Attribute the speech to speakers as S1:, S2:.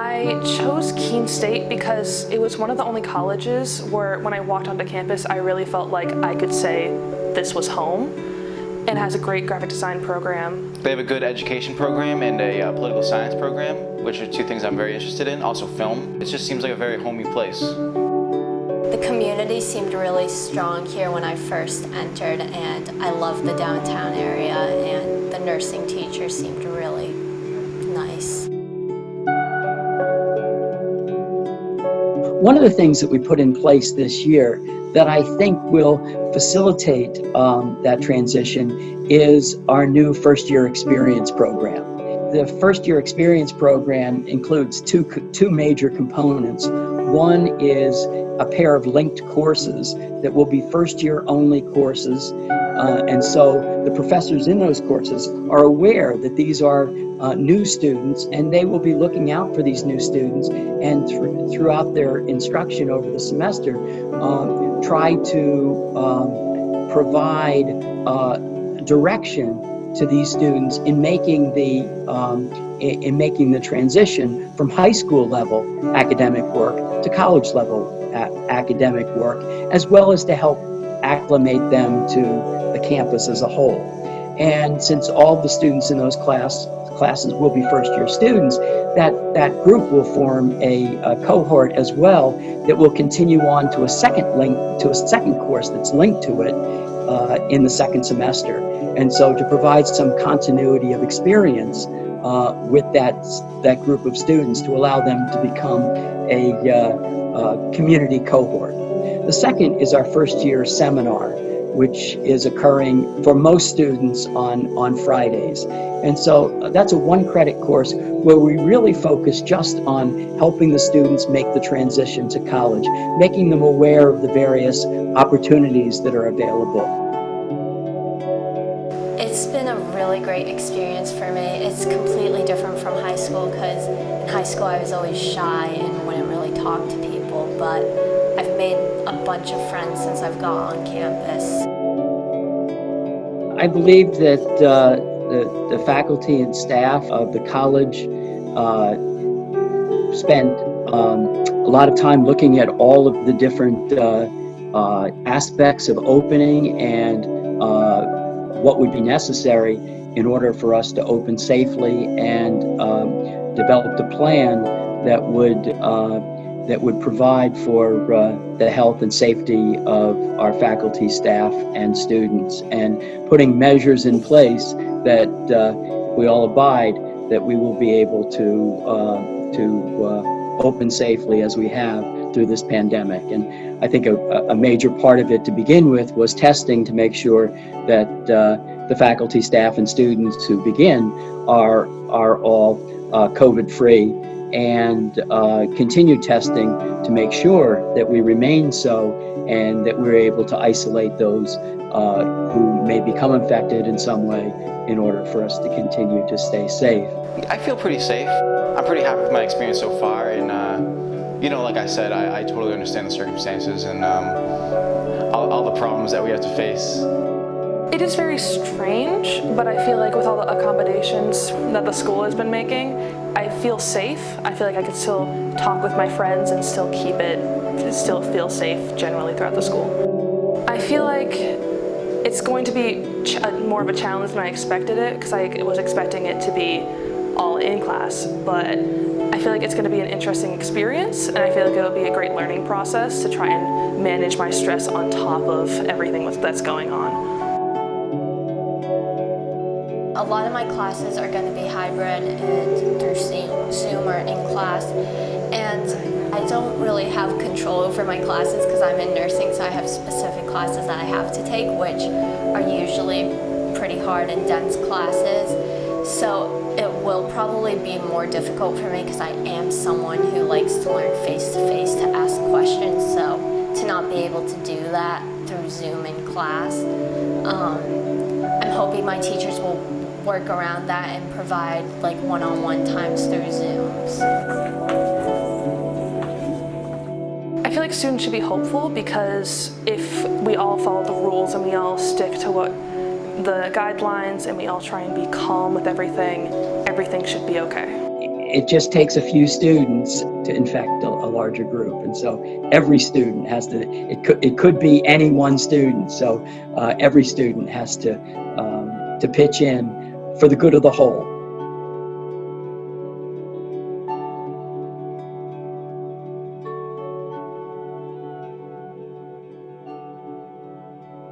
S1: I chose Keene State because it was one of the only colleges where when I walked onto campus I really felt like I could say this was home, and has a great graphic design program.
S2: They have a good education program and a political science program, which are two things I'm very interested in. Also film. It just seems like a very homey place.
S3: The community seemed really strong here when I first entered, and I loved the downtown area, and the nursing teacher seemed really nice.
S4: One of the things that we put in place this year that I think will facilitate that transition is our new first-year experience program. The first-year experience program includes two major components. One is a pair of linked courses that will be first-year only courses, and so the professors in those courses are aware that these are new students, and they will be looking out for these new students, and throughout their instruction over the semester try to provide direction to these students in making the transition from high school level academic work to college level academic work, as well as to help acclimate them to the campus as a whole. And since all the students in those classes will be first-year students, that group will form a cohort as well that will continue on to a second course that's linked to it in the second semester. And so to provide some continuity of experience with that group of students to allow them to become a community cohort. The second is our first-year seminar, which is occurring for most students on Fridays. And so that's a one-credit course where we really focus just on helping the students make the transition to college, making them aware of the various opportunities that are available.
S3: It's been a really great experience for me. It's completely different from high school because in high school I was always shy and wouldn't really talk to people, but I've made a bunch of friends since I've got on campus.
S4: I believe that the faculty and staff of the college spent a lot of time looking at all of the different aspects of opening and what would be necessary in order for us to open safely, and developed a plan that would provide for the health and safety of our faculty, staff, and students, and putting measures in place that we all abide, that we will be able to open safely as we have through this pandemic. And I think a major part of it to begin with was testing to make sure that the faculty, staff, and students who begin are all COVID-free, and continue testing to make sure that we remain so, and that we're able to isolate those who may become infected in some way in order for us to continue to stay safe.
S2: I feel pretty safe. I'm pretty happy with my experience so far, and you know, like I said, I totally understand the circumstances and all the problems that we have to face.
S1: It is very strange, but I feel like with all the accommodations that the school has been making, I feel safe. I feel like I could still talk with my friends and still still feel safe generally throughout the school. I feel like it's going to be more of a challenge than I expected it, because I was expecting it to be all in class, but I feel like it's going to be an interesting experience, and I feel like it'll be a great learning process to try and manage my stress on top of everything that's going on.
S3: A lot of my classes are going to be hybrid and through Zoom or in class, and I don't really have control over my classes because I'm in nursing, so I have specific classes that I have to take, which are usually pretty hard and dense classes. So it will probably be more difficult for me because I am someone who likes to learn face-to-face to ask questions, so to not be able to do that through Zoom in class, I'm hoping my teachers will work around that and provide like one-on-one times through Zooms.
S1: I feel like students should be hopeful, because if we all follow the rules and we all stick to the guidelines and we all try and be calm with everything should be okay.
S4: it just takes a few students to infect a larger group. And so every student has to, it could be any one student. So every student has to pitch in for the good of the whole.